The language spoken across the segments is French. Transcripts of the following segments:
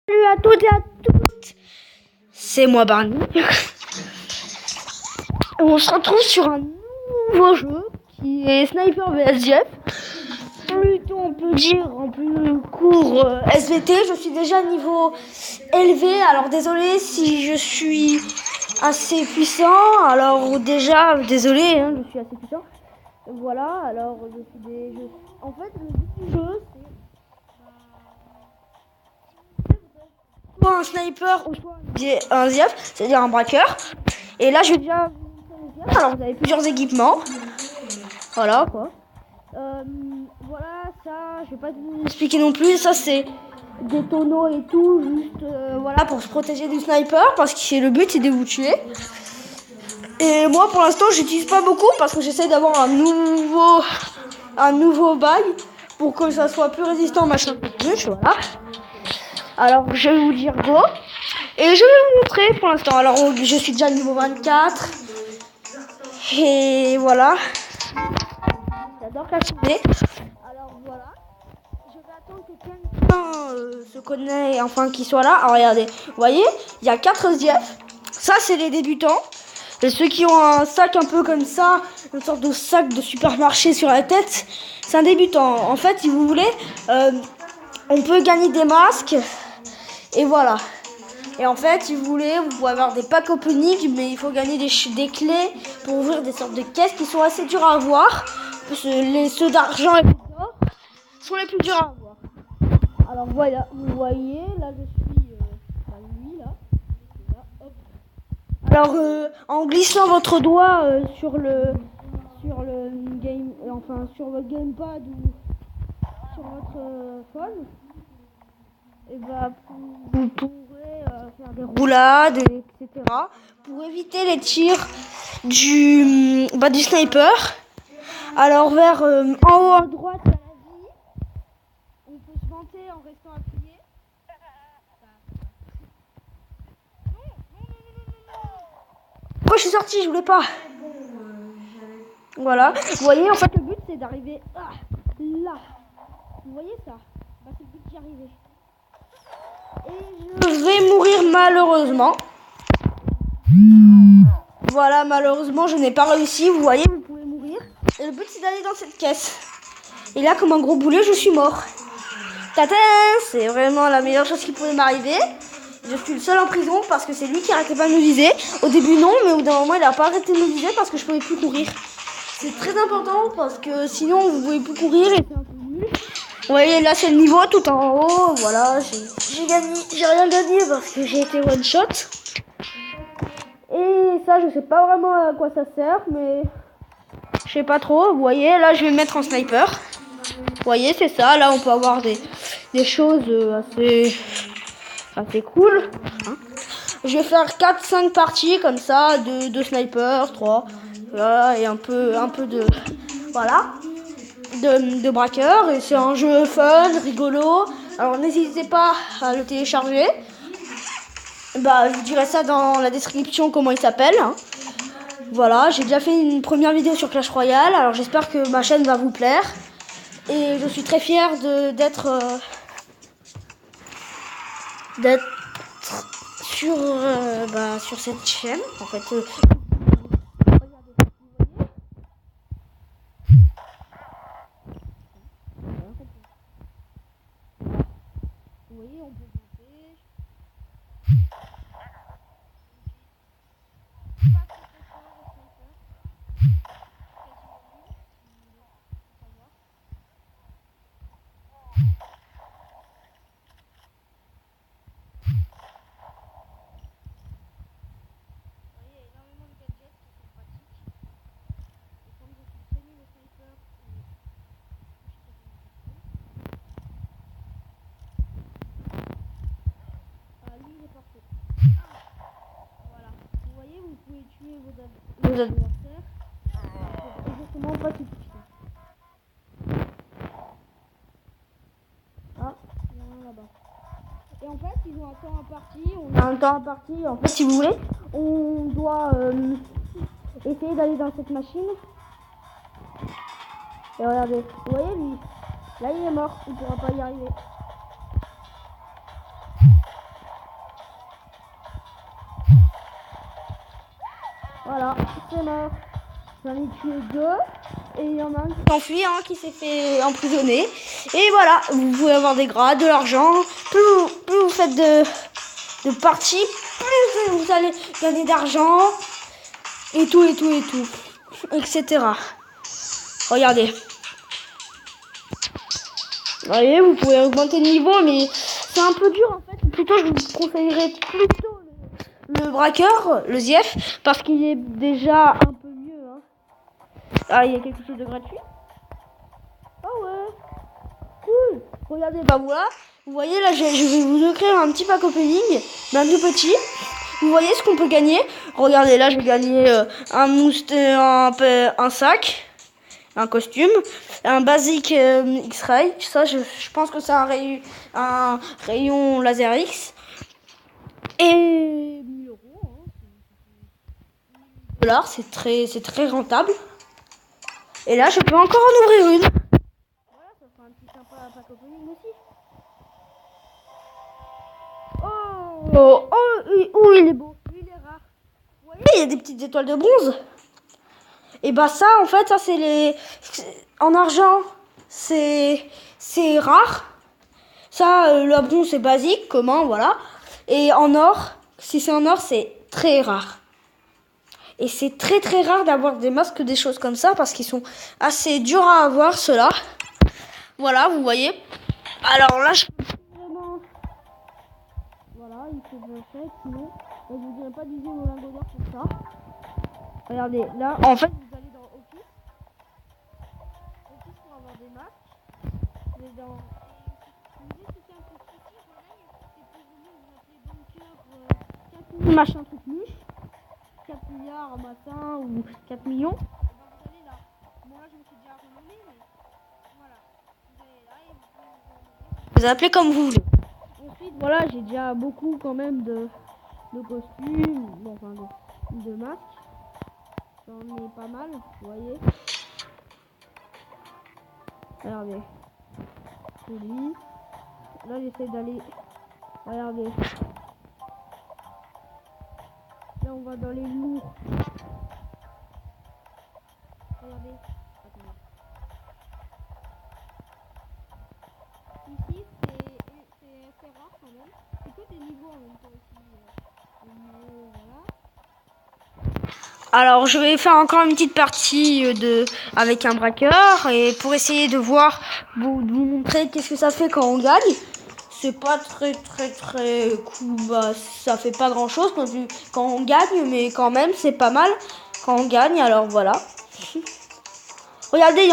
Salut à toutes et à toutes, c'est moi Barney. On se retrouve sur un nouveau jeu qui est Sniper vs Jeff. Plutôt on peut dire en plus court SVT. Je suis déjà niveau élevé, alors désolé si je suis assez puissant. Alors déjà désolé, hein, je suis assez puissant. Voilà, alors en fait le but du jeu c'est soit un sniper ou soit un Ziaf, c'est-à-dire un braqueur. Et là, je vais déjà vous montrer les Ziaf. Alors, vous avez plusieurs équipements. Voilà, quoi. Voilà, ça, je vais pas vous expliquer non plus. Ça, c'est des tonneaux et tout, juste voilà, pour se protéger du sniper, parce que le but, c'est de vous tuer. Et moi, pour l'instant, j'utilise pas beaucoup, parce que j'essaie d'avoir un nouveau bail, pour que ça soit plus résistant, machin, plus, voilà. Alors, je vais vous dire go. Et je vais vous montrer pour l'instant. Alors, je suis déjà niveau 24. Et voilà. J'adore casser. Alors, voilà. Je vais attendre que quelqu'un se connaît, enfin, qu'il soit là. Alors, regardez. Vous voyez, il y a 4 ZF. Ça, c'est les débutants. Et ceux qui ont un sac un peu comme ça, une sorte de sac de supermarché sur la tête, c'est un débutant. En fait, si vous voulez, on peut gagner des masques. Et voilà. Et en fait, si vous voulez, vous pouvez avoir des packs opening, mais il faut gagner des clés pour ouvrir des sortes de caisses qui sont assez dures à avoir. Ceux d'argent et d'or sont les plus durs à avoir. Alors voilà, vous voyez, là je suis lui là. Hop. Alors en glissant votre doigt sur le game, enfin sur votre gamepad ou sur votre phone, et bah vous pourrez faire des roulades, etc. pour éviter les tirs du sniper. Alors vers en haut à droite, il y a la vie. On peut se vanter en restant appuyé. Pourquoi je suis sorti? Je voulais pas. Voilà. Vous voyez, en fait, le but c'est d'arriver là. Vous voyez ça? Bah, c'est le but d'y arriver. Et je vais mourir malheureusement. Voilà, malheureusement, je n'ai pas réussi. Vous voyez, vous pouvez mourir. Et le but, c'est d'aller dans cette caisse. Et là, comme un gros boulet, je suis mort. Tata, c'est vraiment la meilleure chose qui pouvait m'arriver. Je suis le seul en prison parce que c'est lui qui arrêtait pas de me viser. Au début, non, mais au bout d'un moment, il a pas arrêté de me viser parce que je pouvais plus courir. C'est très important parce que sinon, vous pouvez plus courir et c'est un peu nul. Vous voyez, là, c'est le niveau tout en haut. Voilà, j'ai gagné. J'ai rien gagné parce que j'ai été one shot. Et ça, je sais pas vraiment à quoi ça sert, mais je sais pas trop. Vous voyez, là, je vais me mettre en sniper. Vous voyez, c'est ça. Là, on peut avoir des choses assez cool. Hein. Je vais faire 4-5 parties comme ça, de sniper, 3. Voilà, et un peu de... Voilà. De braqueur. Et c'est un jeu fun, rigolo. Alors, n'hésitez pas à le télécharger. Bah, je vous dirai ça dans la description comment il s'appelle. Hein. Voilà, j'ai déjà fait une première vidéo sur Clash Royale. Alors j'espère que ma chaîne va vous plaire. Et je suis très fière d'être sur cette chaîne. En fait, vous voyez, on peut monter. Voilà. Vous voyez, vous pouvez tuer vos adversaires. Exactement pas tout de suite. Ah, il y en a un là-bas. Et en fait, ils ont un temps imparti. On a un temps imparti. En fait, si vous voulez, on doit essayer d'aller dans cette machine. Et regardez, vous voyez lui, là il est mort, il ne pourra pas y arriver. Voilà, c'est mort. J'en ai tué 2. Et il y en a un qui s'enfuit, un qui s'est fait emprisonner. Et voilà, vous pouvez avoir des grades, de l'argent. Plus vous faites de parties, plus vous allez gagner d'argent. Et tout, etc. Regardez. Vous voyez, vous pouvez augmenter le niveau, mais c'est un peu dur en fait. Plutôt, je vous conseillerais plutôt le braqueur, le Zief, parce qu'il est déjà un peu mieux. Hein. Ah, il y a quelque chose de gratuit. Ah ouais, cool. Regardez, bah voilà. Vous voyez là, je vais vous écrire un petit pack opening, mais un tout petit. Vous voyez ce qu'on peut gagner. Regardez, là, je vais gagner un sac, un costume, un basique X-Ray. Ça, je pense que c'est un rayon laser X. Et 1000 euros, $, c'est très rentable. Et là, je peux encore en ouvrir une. Voilà, ça fera un petit sympa pack opening aussi. Oh, il est beau, il est rare. Vous voyez, il y a des petites étoiles de bronze. Et bah ça, en fait, ça c'est en argent, c'est rare. Ça, la bronze c'est basique, commun, voilà. Et en or, si c'est en or, c'est très rare. Et c'est très rare d'avoir des masques, des choses comme ça, parce qu'ils sont assez durs à avoir, ceux-là. Voilà, vous voyez. Alors là, je vraiment... Voilà, il faut que je fasse, sinon, je vous dirai pas d'utiliser mon lingot d'or pour ça. Regardez, là, en fait, vous allez dans Office. Office pour avoir des masques. Vous allez dans... Machin truc louche, 4 milliards en matin ou 4 millions. Et ben vous allez là. Bon là je me suis déjà renommé, mais voilà. Vous allez là et vous appelez comme vous voulez. Ensuite voilà, j'ai déjà beaucoup quand même de costumes, bon, enfin de masques. J'en ai pas mal, vous voyez. Regardez. Celui. Là j'essaie d'aller. Regardez. Là, on va dans les lourds. Regardez. Attendez. Ici, c'est assez rare quand même. C'est que des niveaux en même temps ici. Voilà. Alors, je vais faire encore une petite partie avec un braqueur. Et pour essayer de voir, de vous montrer qu'est-ce que ça fait quand on gagne. C'est pas très cool, bah ça fait pas grand chose quand on gagne, mais quand même c'est pas mal quand on gagne, alors voilà. Regardez, il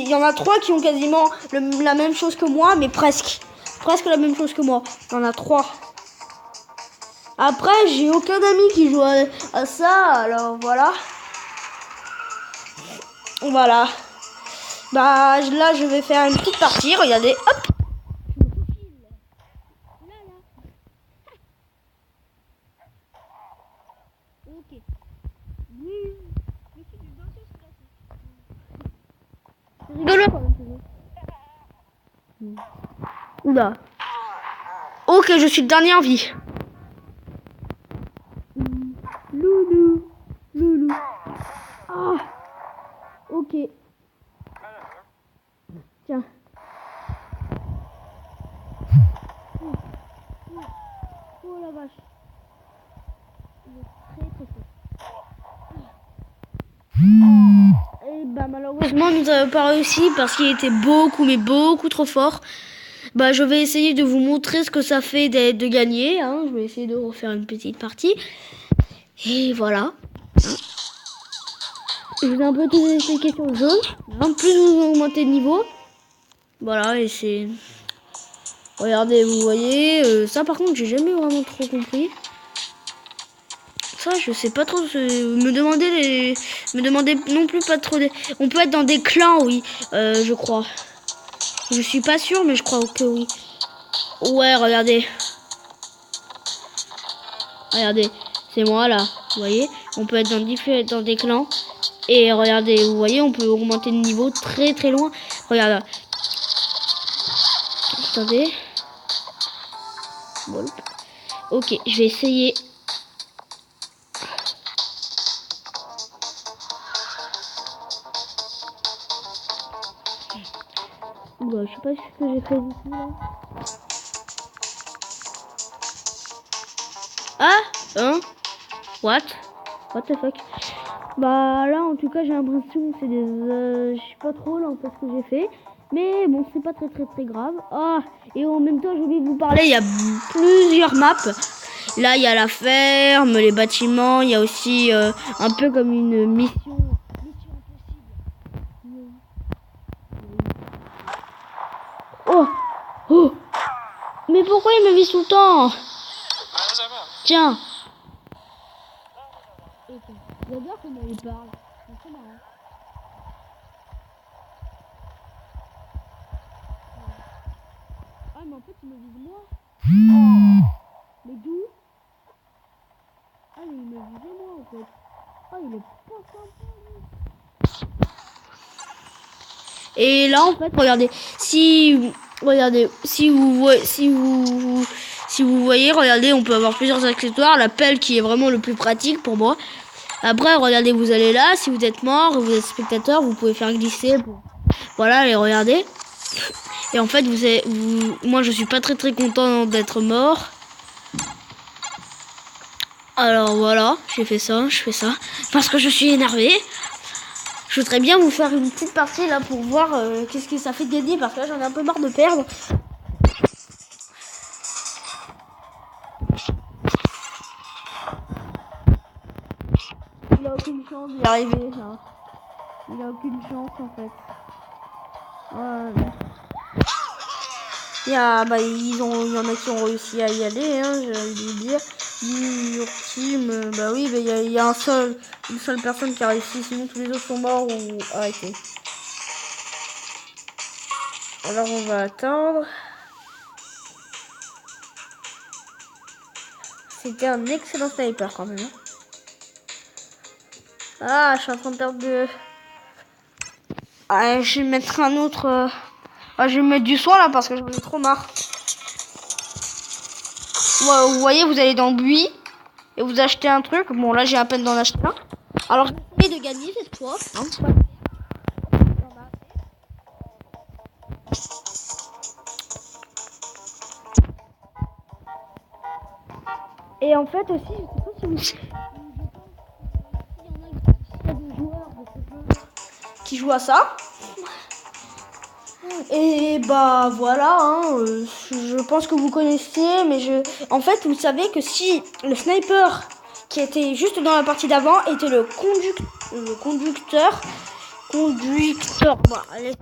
y en a 3 qui ont quasiment la même chose que moi, mais presque la même chose que moi. Il y en a 3. Après, j'ai aucun ami qui joue à ça, alors voilà. Voilà. Bah là, je vais faire une petite partie, regardez, hop. Ok. C'est rigolo quand même. Oula. Ok, je suis le dernier en vie. Loulou. Ah. Ok. Tiens. Oh la vache. Il est très fort. Et bah malheureusement nous n'avons pas réussi parce qu'il était beaucoup trop fort. Bah je vais essayer de vous montrer ce que ça fait de gagner. Hein. Je vais essayer de refaire une petite partie. Et voilà. Je vous ai un peu tout expliqué sur le jeu. En plus vous augmentez de niveau. Voilà et c'est... Regardez, vous voyez. Ça par contre j'ai jamais vraiment trop compris. Ça, je sais pas trop. Me demandez non plus pas trop. On peut être dans des clans, oui, je crois. Je suis pas sûre, mais je crois que oui. Ouais, regardez. Regardez, c'est moi là. Vous voyez, on peut être dans des clans. Et regardez, vous voyez, on peut augmenter le niveau très loin. Regarde. Attendez. Bon. Ok, je vais essayer. sais pas ce que j'ai fait ici là. Ah, hein? What the fuck? Bah là en tout cas j'ai l'impression que c'est des... je sais pas trop là en fait ce que j'ai fait. Mais bon c'est pas très grave. Ah, et en même temps j'ai oublié de vous parler, il y a plusieurs maps. Là il y a la ferme, les bâtiments, il y a aussi un peu comme une mission impossible. Oh, mais pourquoi il me vise tout le temps? Tiens. J'adore comment il parle. C'est marrant. Ah mais en fait il me vise moi. Mais d'où? Ah mais il me visait moi en fait. Ah il est pas sympa lui. Et là en fait regardez, si vous voyez, regardez, on peut avoir plusieurs accessoires. La pelle qui est vraiment le plus pratique pour moi. Après, regardez, vous allez là, si vous êtes mort, vous êtes spectateur, vous pouvez faire glisser. Voilà, et regardez. Et en fait, moi, je suis pas très content d'être mort. Alors voilà, je fais ça, parce que je suis énervé. Je voudrais bien vous faire une petite partie là pour voir qu'est-ce que ça fait de gagner, parce que là, j'en ai un peu marre de perdre. Il a aucune chance d'y arriver, là. Il a aucune chance en fait. Il y en a qui ont réussi à y aller, hein, j'ai envie de vous dire. New York Team, bah oui, bah il y a une seule personne qui a réussi, sinon tous les autres sont morts ou arrêtés. Alors on va attendre. C'était un excellent sniper quand même. Ah, je suis en train de perdre de... Ah, je vais mettre un autre... Ah, je vais mettre du soin là parce que j'en ai trop marre. Ouais, vous voyez, vous allez dans le buis et vous achetez un truc. Bon, là, j'ai à peine d'en acheter un. Alors, je vais essayer de gagner cette fois. Hein, et en fait aussi, je sais pas si il y a des joueurs qui jouent à ça. Et bah voilà, hein, je pense que vous connaissiez, mais en fait, vous savez que si le sniper qui était juste dans la partie d'avant était le conducteur, bah, allez,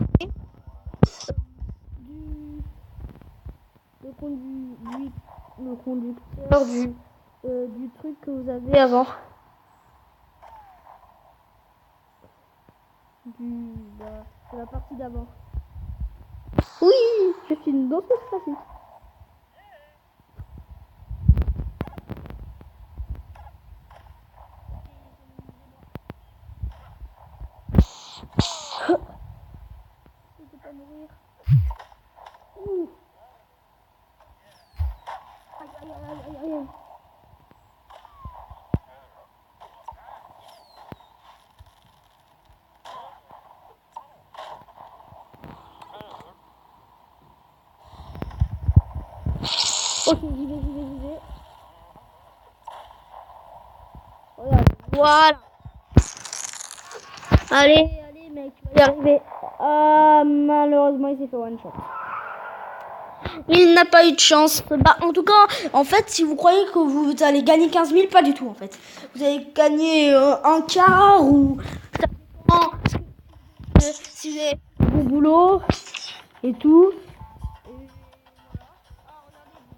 le conducteur du truc que vous avez avant. De la partie d'avant. Oui, je suis une danseuse classique. Je peux pas mourir. Aïe. Ok, j'y vais. Regarde, voilà. Allez, mec, tu vas y arriver. Ah, malheureusement, il s'est fait one shot. Il n'a pas eu de chance. Bah, en tout cas, en fait, si vous croyez que vous allez gagner 15 000, pas du tout, en fait. Vous allez gagner un quart ou... Si vous avez bon boulot et tout.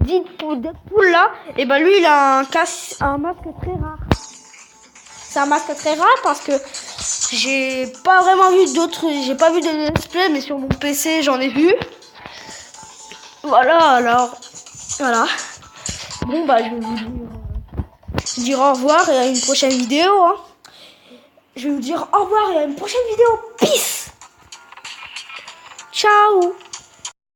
Deadpool là, et ben lui il a un masque très rare. C'est un masque très rare parce que j'ai pas vraiment vu j'ai pas vu de display, mais sur mon PC j'en ai vu. Voilà, alors voilà. Bon bah je vais vous dire au revoir et à une prochaine vidéo. Hein. Je vais vous dire au revoir et à une prochaine vidéo. Peace. Ciao.